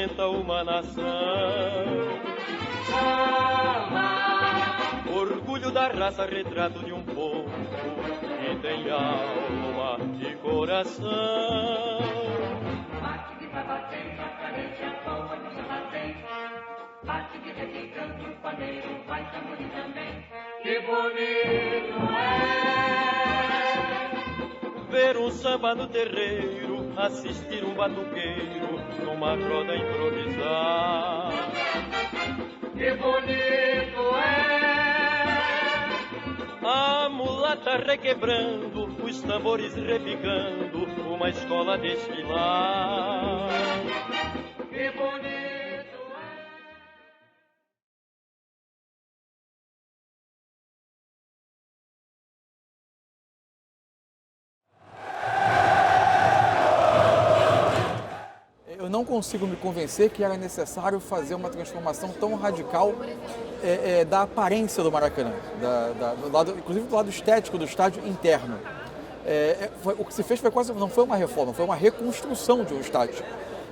representa uma nação. Orgulho da raça, retrato de um povo que tem alma e coração. Bate de babatém, pacarete, a palma do seu batem. Bate de repicando o paneiro, vai tamborim também. Que bonito é ver um samba no terreiro, assistir um batuqueiro numa roda improvisar. Que bonito é a mulata requebrando, os tambores repicando, uma escola desfilar. Que bonito é. Eu não consigo me convencer que era necessário fazer uma transformação tão radical da aparência do Maracanã, inclusive do lado estético do estádio interno. O que se fez não foi uma reforma, foi uma reconstrução de um estádio.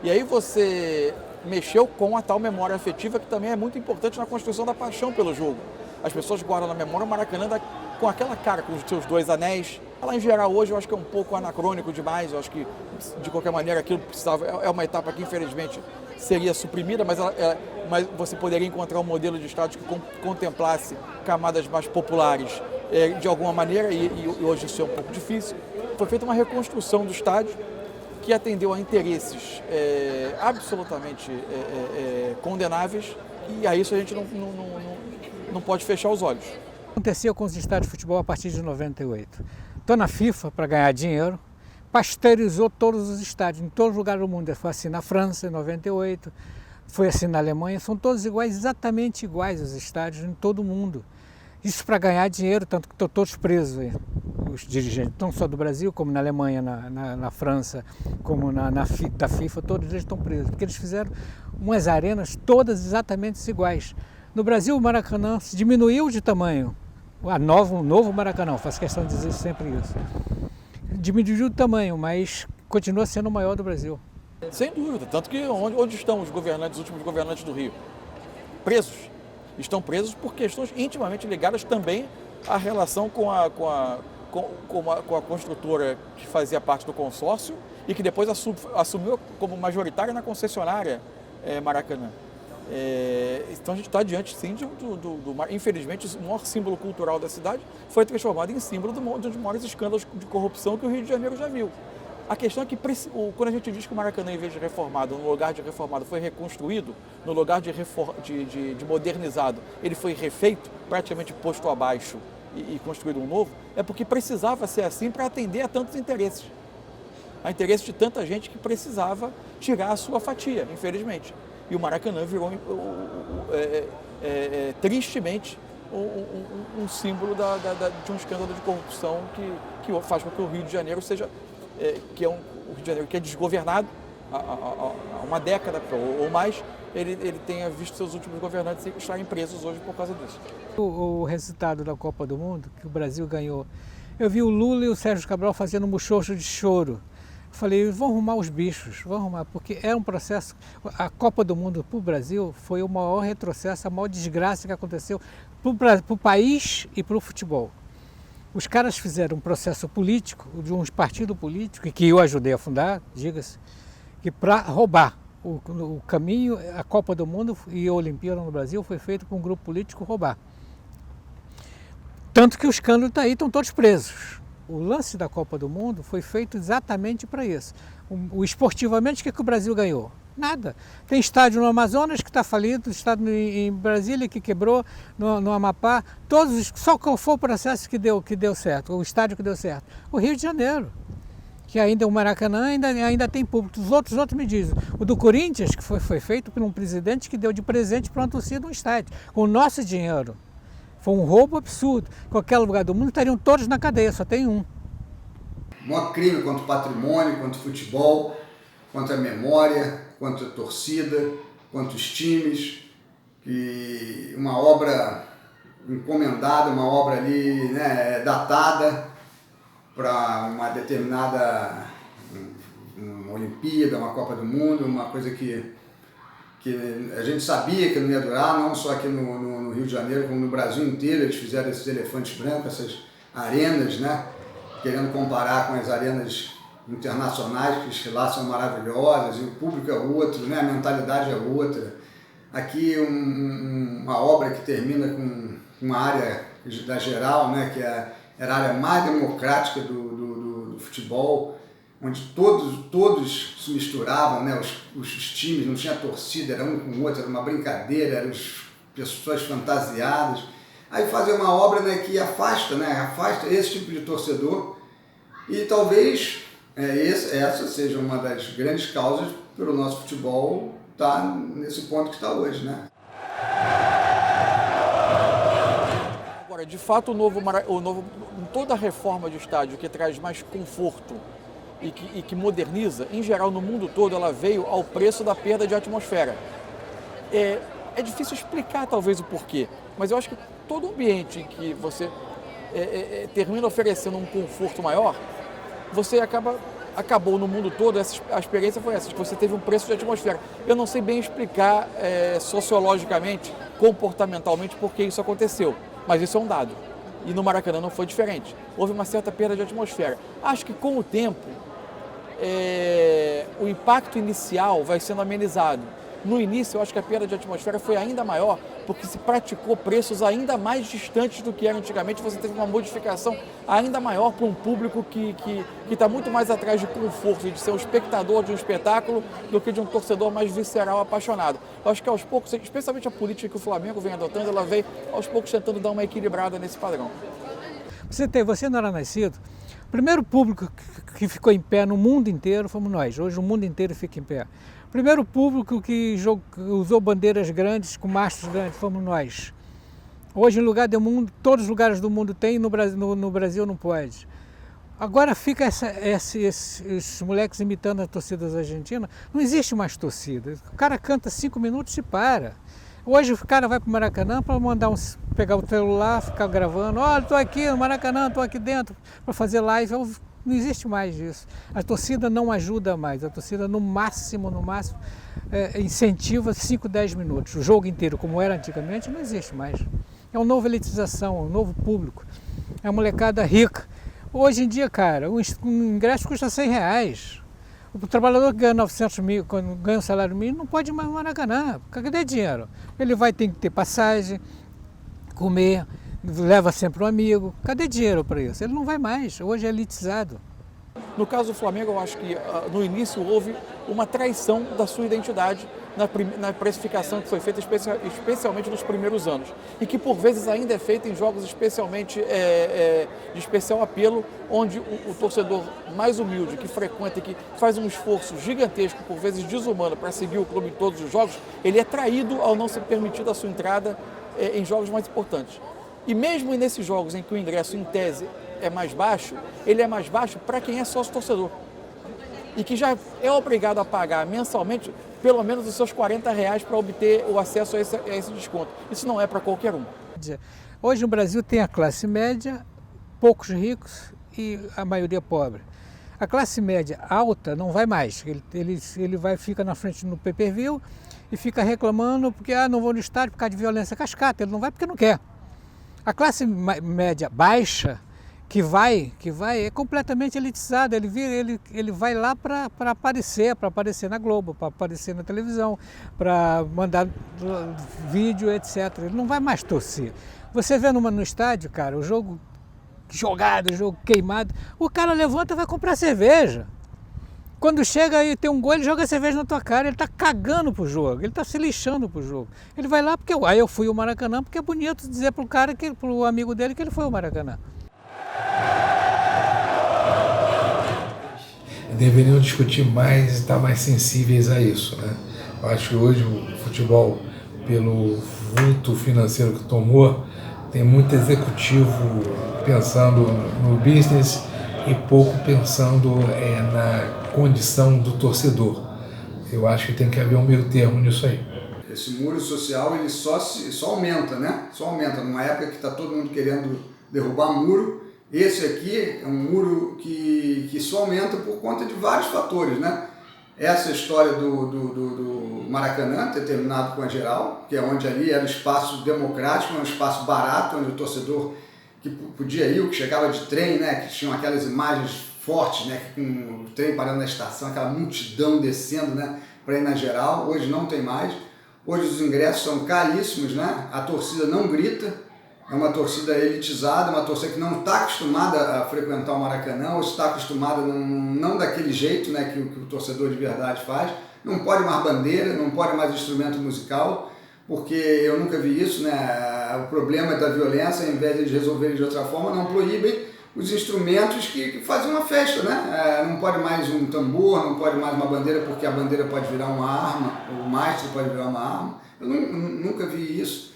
E aí você mexeu com a tal memória afetiva, que também é muito importante na construção da paixão pelo jogo. As pessoas guardam na memória o Maracanã com aquela cara, com os seus dois anéis. Lá em geral hoje eu acho que é um pouco anacrônico demais, eu acho que de qualquer maneira aquilo precisava, é uma etapa que infelizmente seria suprimida, mas você poderia encontrar um modelo de estádio que contemplasse camadas mais populares de alguma maneira, e hoje isso é um pouco difícil. Foi feita uma reconstrução do estádio que atendeu a interesses absolutamente condenáveis, e a isso a gente não pode fechar os olhos. Aconteceu com os estádios de futebol a partir de 98. Estou na FIFA para ganhar dinheiro, pasteurizou todos os estádios, em todos os lugares do mundo. Foi assim na França, em 98, foi assim na Alemanha, são todos iguais, exatamente iguais os estádios em todo o mundo. Isso para ganhar dinheiro, tanto que estão todos presos, os dirigentes, não só do Brasil, como na Alemanha, na França, como da FIFA, todos eles estão presos, porque eles fizeram umas arenas todas exatamente iguais. No Brasil, o Maracanã se diminuiu de tamanho. O novo Maracanã, faço questão de dizer sempre isso. Diminuiu de tamanho, mas continua sendo o maior do Brasil. Sem dúvida, tanto que onde estão os últimos governantes do Rio? Presos. Estão presos por questões intimamente ligadas também à relação com a construtora que fazia parte do consórcio e que depois assumiu como majoritária na concessionária Maracanã. Então a gente está diante, sim, infelizmente, o maior símbolo cultural da cidade foi transformado em símbolo de um dos maiores escândalos de corrupção que o Rio de Janeiro já viu. A questão é que quando a gente diz que o Maracanã, em vez de reformado, no lugar de reformado, foi reconstruído, no lugar de modernizado, ele foi refeito, praticamente posto abaixo e construído um novo, é porque precisava ser assim para atender a tantos interesses. A interesse de tanta gente que precisava tirar a sua fatia, infelizmente. E o Maracanã virou, tristemente, um símbolo de um escândalo de corrupção que faz com que o Rio de Janeiro seja, o Rio de Janeiro que é desgovernado há uma década ou mais, ele tenha visto seus últimos governantes estarem presos hoje por causa disso. O resultado da Copa do Mundo, que o Brasil ganhou, eu vi o Lula e o Sérgio Cabral fazendo um muxoxo de choro. Falei, vão arrumar os bichos, vão arrumar, porque é um processo. A Copa do Mundo para o Brasil foi o maior retrocesso, a maior desgraça que aconteceu para o país e para o futebol. Os caras fizeram um processo político, de um partido político, que eu ajudei a fundar, diga-se, que para roubar o caminho, a Copa do Mundo e a Olimpíada no Brasil foi feito por um grupo político roubar. Tanto que os escândalos daí estão todos presos. O lance da Copa do Mundo foi feito exatamente para isso. Esportivamente, o que o Brasil ganhou? Nada. Tem estádio no Amazonas que está falido, estádio em Brasília que quebrou, no Amapá. Só qual foi o processo que deu certo, o estádio que deu certo? O Rio de Janeiro, que ainda o Maracanã ainda tem público. Os outros me dizem. O do Corinthians, que foi feito por um presidente que deu de presente para uma torcida um estádio, com o nosso dinheiro. Foi um roubo absurdo. Em qualquer lugar do mundo estariam todos na cadeia, só tem um. O maior crime contra o patrimônio, contra o futebol, contra a memória, contra a torcida, contra os times. E uma obra encomendada, uma obra ali, né, datada para uma determinada uma Olimpíada, uma Copa do Mundo, uma coisa que que a gente sabia que não ia durar, não só aqui no Rio de Janeiro, como no Brasil inteiro. Eles fizeram esses elefantes brancos, essas arenas, né? Querendo comparar com as arenas internacionais, que lá são maravilhosas, e o público é outro, né? A mentalidade é outra. Aqui uma obra que termina com uma área da geral, né? Que era a área mais democrática do futebol, onde todos se misturavam, né? Os times, não tinha torcida, era um com o outro, era uma brincadeira, eram pessoas fantasiadas. Aí fazer uma obra, né, que afasta esse tipo de torcedor, e talvez essa seja uma das grandes causas pelo nosso futebol estar nesse ponto que está hoje, né? Agora, de fato, toda a reforma de estádio que traz mais conforto e que moderniza, em geral no mundo todo, ela veio ao preço da perda de atmosfera. É difícil explicar talvez o porquê, mas eu acho que todo ambiente em que você termina oferecendo um conforto maior, você acabou no mundo todo, a experiência foi essa, que você teve um preço de atmosfera. Eu não sei bem explicar sociologicamente, comportamentalmente, por que isso aconteceu, mas isso é um dado. E no Maracanã não foi diferente. Houve uma certa perda de atmosfera. Acho que com o tempo, o impacto inicial vai sendo amenizado. No início, eu acho que a perda de atmosfera foi ainda maior, porque se praticou preços ainda mais distantes do que era antigamente. Você teve uma modificação ainda maior para um público que está muito mais atrás de conforto e de ser um espectador de um espetáculo do que de um torcedor mais visceral, apaixonado. Eu acho que aos poucos, especialmente a política que o Flamengo vem adotando, ela vem aos poucos tentando dar uma equilibrada nesse padrão. Você não era nascido? O primeiro público que ficou em pé no mundo inteiro fomos nós. Hoje o mundo inteiro fica em pé. O primeiro público que usou bandeiras grandes, com mastros grandes, fomos nós. Hoje, em lugar do mundo, todos os lugares do mundo tem, no Brasil não pode. Agora fica esses moleques imitando as torcidas argentinas. Não existe mais torcida. O cara canta 5 minutos e para. Hoje o cara vai para o Maracanã para pegar o celular, ficar gravando. Olha, estou aqui no Maracanã, estou aqui dentro, para fazer live. Não existe mais isso. A torcida não ajuda mais. A torcida, no máximo, incentiva 5, 10 minutos. O jogo inteiro, como era antigamente, não existe mais. É uma nova elitização, um novo público. É uma molecada rica. Hoje em dia, cara, um ingresso custa R$100. O trabalhador que ganha 900 mil, quando ganha um salário mínimo, não pode ir mais no Maracanã. Cadê dinheiro? Ele vai ter que ter passagem, comer, leva sempre um amigo. Cadê dinheiro para isso? Ele não vai mais. Hoje é elitizado. No caso do Flamengo, eu acho que no início houve uma traição da sua identidade na precificação que foi feita especialmente nos primeiros anos, e que por vezes ainda é feita em jogos especialmente de especial apelo, onde o torcedor mais humilde, que frequenta e que faz um esforço gigantesco, por vezes desumano, para seguir o clube em todos os jogos, ele é traído ao não ser permitido a sua entrada em jogos mais importantes. E mesmo nesses jogos em que o ingresso, em tese, é mais baixo, ele é mais baixo para quem é sócio-torcedor e que já é obrigado a pagar mensalmente pelo menos os seus R$40 para obter o acesso a esse desconto. Isso não é para qualquer um. Hoje no Brasil tem a classe média, poucos ricos e a maioria pobre. A classe média alta não vai mais, fica na frente no pay-per-view e fica reclamando porque não vou no estádio por causa de violência cascata, ele não vai porque não quer. A classe média baixa, que vai é completamente elitizada, ele vai lá para aparecer na Globo, para aparecer na televisão, para mandar vídeo, etc. Ele não vai mais torcer. Você vê no estádio, cara, o jogo jogado, o jogo queimado, o cara levanta e vai comprar cerveja. Quando chega e tem um gol, ele joga a cerveja na tua cara, ele está cagando pro jogo, ele está se lixando pro jogo. Ele vai lá porque eu fui ao Maracanã, porque é bonito dizer pro amigo dele que ele foi ao Maracanã. Deveriam discutir mais e estar mais sensíveis a isso, né? Eu acho que hoje o futebol, pelo vulto financeiro que tomou, tem muito executivo pensando no business e pouco pensando na condição do torcedor. Eu acho que tem que haver um meio termo nisso aí. Esse muro social ele só aumenta, né? Só aumenta. Numa época que está todo mundo querendo derrubar muro, esse aqui é um muro que só aumenta por conta de vários fatores, né? essa história do Maracanã ter terminado com a geral, que é onde ali era um espaço democrático, um espaço barato, onde o torcedor que podia ir, o que chegava de trem, né, que tinham aquelas imagens fortes, né, com o trem parando na estação, aquela multidão descendo, né, para ir na geral. Hoje não tem mais. Hoje os ingressos são caríssimos, né? A torcida não grita, é uma torcida elitizada, uma torcida que não está acostumada a frequentar o Maracanã, ou está acostumada não daquele jeito, né, que o torcedor de verdade faz. Não pode mais bandeira, não pode mais instrumento musical, porque eu nunca vi isso, né? O problema da violência, ao invés de resolver de outra forma, não proíbem os instrumentos que fazem uma festa, né? Não pode mais um tambor, não pode mais uma bandeira, porque a bandeira pode virar uma arma, o mastro pode virar uma arma. Eu nunca vi isso.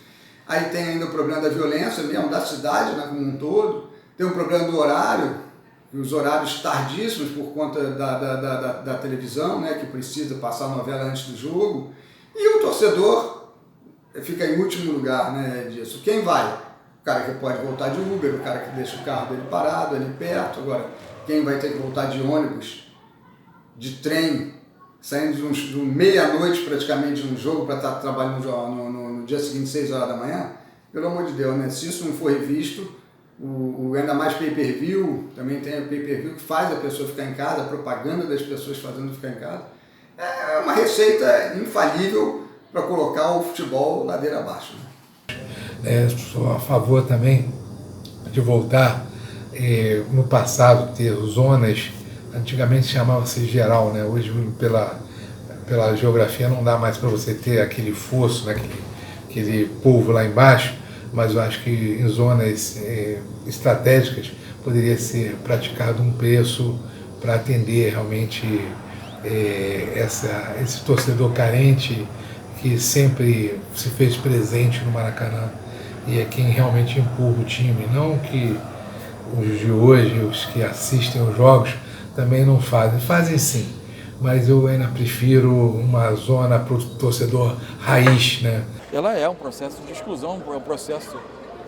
Aí tem ainda o problema da violência mesmo, da cidade, né, como um todo. Tem o problema do horário, os horários tardíssimos por conta da televisão, né, que precisa passar a novela antes do jogo. E o torcedor fica em último lugar, né, disso. Quem vai? O cara que pode voltar de Uber, o cara que deixa o carro dele parado ali perto. Agora, quem vai ter que voltar de ônibus, de trem, saindo de meia-noite praticamente no jogo para estar trabalhando no dia seguinte, 6 horas da manhã? Pelo amor de Deus, né? Se isso não for revisto, ainda mais pay-per-view, também tem o pay-per-view que faz a pessoa ficar em casa, a propaganda das pessoas fazendo ficar em casa. É uma receita infalível para colocar o futebol ladeira abaixo, né? Sou a favor também de voltar no passado, ter zonas, antigamente chamava-se geral, né? Hoje pela geografia não dá mais para você ter aquele fosso, né? aquele polvo lá embaixo, mas eu acho que em zonas estratégicas poderia ser praticado um preço para atender realmente esse torcedor carente que sempre se fez presente no Maracanã e é quem realmente empurra o time, não que os de hoje, os que assistem os jogos, também não fazem sim, mas eu ainda prefiro uma zona para o torcedor raiz, né? Ela é um processo de exclusão, é um processo,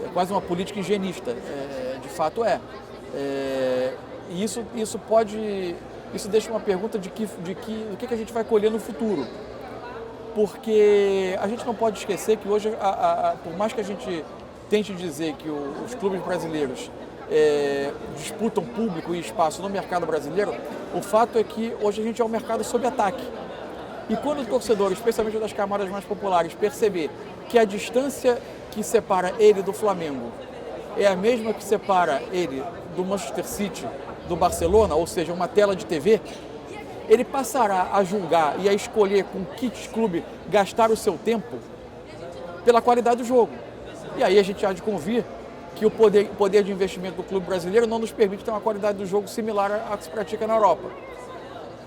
é quase uma política higienista, de fato é. E isso deixa uma pergunta do que a gente vai colher no futuro. Porque a gente não pode esquecer que hoje, por mais que a gente tente dizer que os clubes brasileiros disputam público e espaço no mercado brasileiro, o fato é que hoje a gente é um mercado sob ataque. E quando o torcedor, especialmente das camadas mais populares, perceber que a distância que separa ele do Flamengo é a mesma que separa ele do Manchester City, do Barcelona, ou seja, uma tela de TV, ele passará a julgar e a escolher com que clube gastar o seu tempo pela qualidade do jogo. E aí a gente há de convir que o poder de investimento do clube brasileiro não nos permite ter uma qualidade do jogo similar à que se pratica na Europa.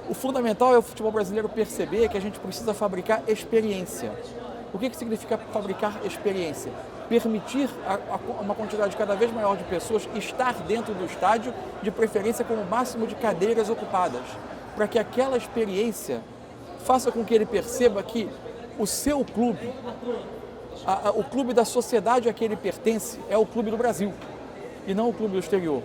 O fundamental é o futebol brasileiro perceber que a gente precisa fabricar experiência. O que significa fabricar experiência? Permitir uma quantidade cada vez maior de pessoas estar dentro do estádio, de preferência com o máximo de cadeiras ocupadas, para que aquela experiência faça com que ele perceba que o seu clube, o clube da sociedade a que ele pertence, é o clube do Brasil e não o clube do exterior.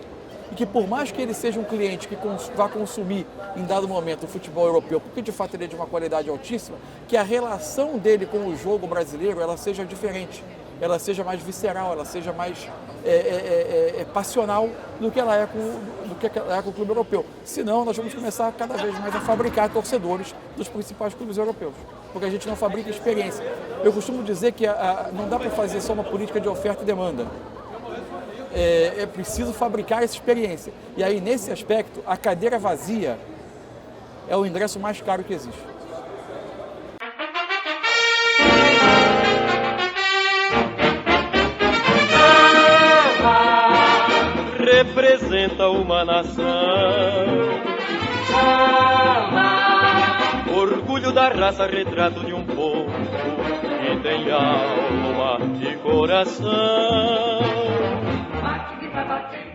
E que por mais que ele seja um cliente que vá consumir em dado momento o futebol europeu, porque de fato ele é de uma qualidade altíssima, que a relação dele com o jogo brasileiro ela seja diferente, ela seja mais visceral, ela seja mais passional do que ela é com o clube europeu. Senão nós vamos começar cada vez mais a fabricar torcedores dos principais clubes europeus, porque a gente não fabrica experiência. Eu costumo dizer que não dá para fazer só uma política de oferta e demanda. É preciso fabricar essa experiência. E aí, nesse aspecto, a cadeira vazia é o ingresso mais caro que existe. Representa uma nação, orgulho da raça, retrato de um povo que tem alma e coração. Bate, batendo.